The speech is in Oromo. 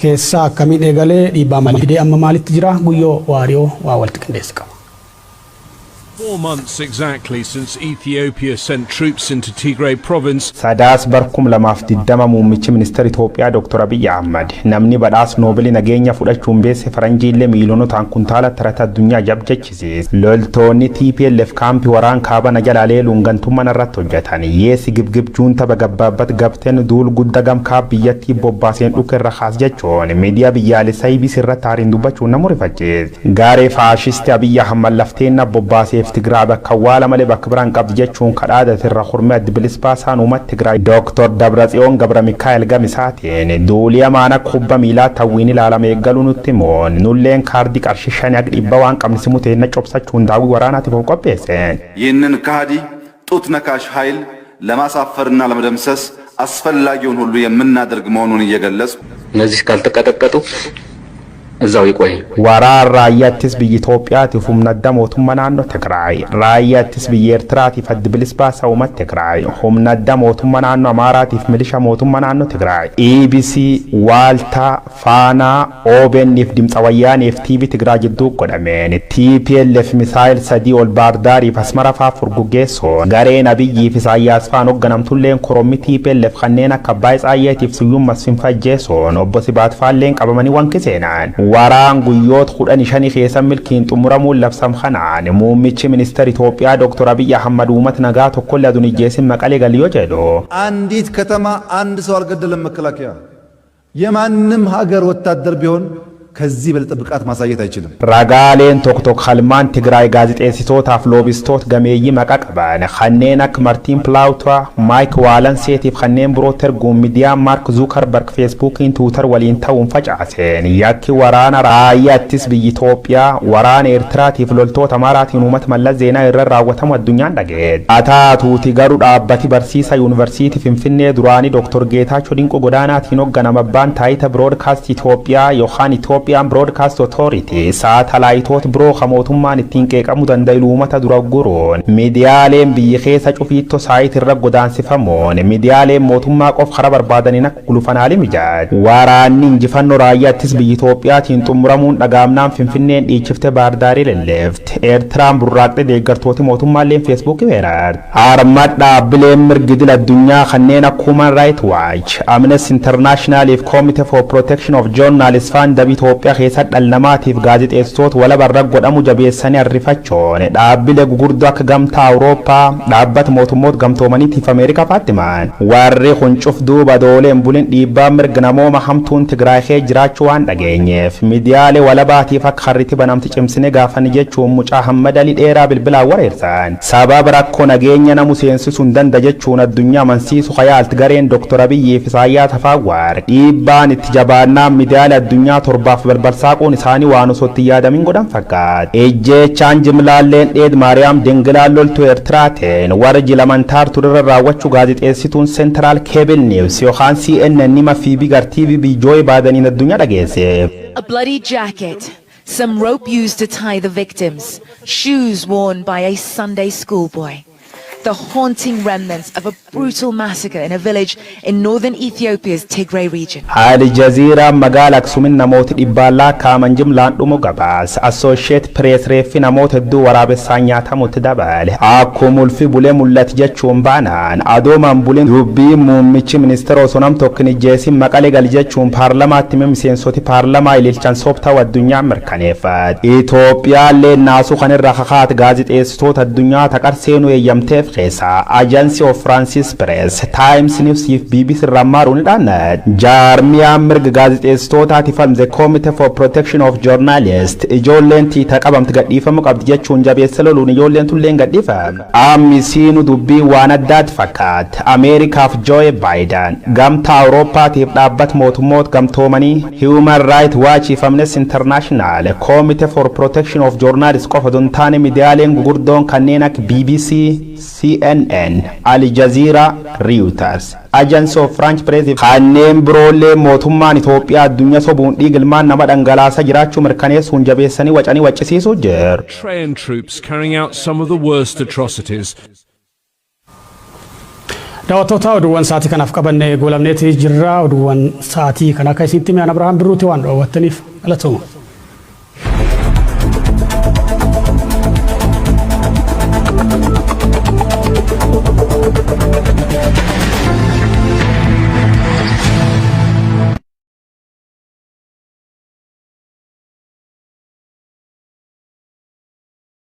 keessa akkamiin eegalee dhiibbaa malee fidee amma maalitti jira Guyyoo Waariyoo waa walitti qindeessa qaba. 4 months exactly since Ethiopia sent troops into Tigray province. Sadas barkum lamaaf diddama muummichi ministeera Itoophiyaa Dr. Abiy Ahmed namni badhaas Noobelii nageenya fudhachuun beesse faranjiilee miiloonotaan kuntaala tarata addunyaa jabjechisiis. Loltoonni TPLF kaampii waraan kaabana jalaalee lungantummaan irratti hojjetan yeesi gibgib juunta bagabbaabat gabteen duul gudda gamkaa biyyattii bobbaaseen dhukke irra kaas jechuun miidiyaa biyyaalessaa IBC irratti haariin dubbachuun nama rifachiis. Gaaree faashisti Abiy Ahmed lafteenna bobbaasee Tigraa bakka waala malee bakka biraan qabdi jechuun kadhaadate irra xurmee addibilis baasaan uummata Tigraa Dr. Dabratsiyoon Gabra Mikaa'el Gamisaatiin duuliya maana kubba miilaa tawwiin ilaalame eeggaluu nutti moon nulleen kaardii qarshii 500 waan qabni simuteenna cobsachuun daawwii waraanaatiif qopheesse. ይህንን ካዲ ጡት ነካሽ ኃይል ለማሳፈርና ለመደምሰስ አስፈላጊውን ሁሉ የምናደርግ መሆኑን እየገለጽ እነዚህ ካልተቀጠቀጡ እዛው ይቆይ ወራር ራያትስ በኢትዮጵያቲ ሁምናዳ ሞቱማ ናኖ ትግራይ ራያትስ በኤርትራቲ ፈድብልስ ባሳው መት ትግራይ ሁምናዳ ሞቱማ ናኖ አማራቲ ፍምልሻ ሞቱማ ናኖ ትግራይ ኢቢሲ ዋልታ ፋና ኦቤን ይፍድምጻ ወያኔ ኤፍቲቪ ትግራይ ጅዱ ቆደሜን ቲፒኤልኤፍ ሚሳይል ሰዲ ኦል ባርዳሪ ፈስመራፋ ፉርጉጌሶ ጋሬ ነብይ ኢሳያስ ፋኖ ገናምቱሌን ኮሮሚ ቲፒኤልኤፍ ከኔና ከባይ ጻየት ይፍሱዩም መስፍን ፈጀሶ ኖቦሲ ባትፋሌን ቀበመኒ ወንከሴናን waraan guyyoot 15 keessa milkiin xumuramuun labsam kanaan muummichi ministeera Itoophiyaa Dr. Abiy Ahmed uummata nagaa tokko ladun ijjeesin maqalee galiyoo jedhu አንዲት ከተማ አንድ ሰው አልገደለም መከላከያ የማንም ሀገር ወታደር ቢሆን ከዚህ በልጥ ብቃት ማሳየት አይችልም። ራጋሌን ቶክቶክ ኸልማን ትግራይ ጋዜጤሲቶት አፍሎቢስቶት ገሜይ መቀቀባን ኸኔናክ ማርቲን ፕላውቷ ማይክ ዋለንሴት ይፈኔን ብሮተር ጉሚዲያ ማርክ ዙከርበርግ ፌስቡክ ኢንቱተር ወሊንታውን ፈጫሴን ያኪ ወራና ራያትስ በኢትዮጵያ ወራን ኤርትራ ቲፍሎልቶ ተማራቲን ኡመት መለስ ዜና ይረራወተም አዱኛ እንደገድ አታቱ ቲገሩ ዳባቲ በርሲሳ ዩኒቨርሲቲ ፍንፍኔ ዱራኒ ዶክተር ጌታቸው ዲንቆ ጎዳና ቲኖገና መባን ታይተ ብሮድካስት ኢትዮጵያ ዮሐን Itoophiyaa Broadcast Authority satellite bro khamotummaan ittiin qeeqamu danda'u uummata dura guruun miidiyaaleen biyya keessa cufiitto saayit irra godaansifamuun miidiyaaleen mootummaa qof khara barbaadaniin akka gulufanaalee mijaaj waraanni injifannoo raayyaattis biyya Itoophiyaatiin xumuramuun dhagaamnaan finfinneen dhiichifte baardaarii lelleefte Eertiraan burraaqxe deeggartooti mootummaalleen feesbuukii weeraar armad dhaabbileen mirgidil addunyaa kanneen akka Human Rights Watch Amnesty International Committee for Protection of Journalists Fund Itoophiyaa keessa dhalnamaatiif gaazexeessitoota wala barra godhamu jabeessanii arrifachoon dhaabbilee gugurdoo akka gamtaa Awurooppaa dhaabbata mootummoota gamtoomaniitiif Ameerikaa faattimaan warri huncuf duuba dooleen bulin dhiibbaa mirga namooma hamtuun Tigraay kee jiraachuu waan dhageenyeef miidiyaalee wala baatiif akka harritti banamti cimsine gaafani jechuun mucaa Hamad Ali dheeraa bilbilaan wareersan sababa rakkoo nageenya namu seensisuun danda jechuun addunyaa mansiisu khayaalti gareen Dr. Abiy fi Isaayyaas Afaawwaar dhiibbaan itti jabaannaan miidiyaalee addunyaa torbaaf balbalsaaqoon isaanii waan osotti yaadamin godhan fakkaat ejjechaan jimlaalleen dheed maariyaam dingilaan loltu Eertiraateen warra jilamantaar turre raawwachuu gaazexeessituun Central Cable News yookaan CNN nima fi bigar TV bijooy baadaniin addunyaa dhageesse. A bloody jacket, some rope used to tie the victims, shoes worn by a Sunday schoolboy. The haunting remnants of a brutal massacre in a village in northern Ethiopia's Tigray region. Al Jazeera magala Aksumin namoota dhibbaalaa kaaman jimlaan dhumu gabaas Associate Press reeffi namoota hedduu waraabessaa nyaatamutti dabale akkuma ulfi bulee mul'ati jechuun baanaan adoomaan buleen dubbii muummichi ministeera osoo nam tokkin ijjeesin maqalee gal jechuun paarlamaatti miseensoti paarlamaa ililchan soobtaa addunyaa mirkaneeffat Itoophiyaallee naasuu kanirra kakaat gaazexeessitoota addunyaa taqarseenuu eeyyamteef Agency of Francis Press Times News if BBC Ramaru nidana Jarmia mirga gaazexeessitoota tifam the Committee for Protection of Journalists ijoolleen taqabamti gadhiifamu qabdi jechuun jabeessalooluun ijoolleen tulleen gadhiifam ammisiinu dubbii waan addaatti fakkaat Ameerikaaf Joe Biden gamtaa Awurooppaatiif dhaabbata mootummoota gamtoomanii Human Rights Watch if Amnesty International Committee for Protection of Journalists qofa duntaane miidiyaaleen gugurdoon kanneen akka BBC CNN, Al Jazeera, Reuters, Agency of French Press, kanneen biroolee mootummaan Itoophiyaa addunyaa sobuun dhiigilmaan nama dhangalaasa jiraachuu mirkaneessuun jabeessanii wacanii waccisiisuu jira. Trained troops carrying out some of the worst atrocities. Daawwattoota oduuwwan sa'aatii kanaaf qabannee goolabneeti jirra. Oduuwwan sa'aatii kana akka isinitti mi'aan Abrahaam Birruuti waan daawwattaniif galatooma.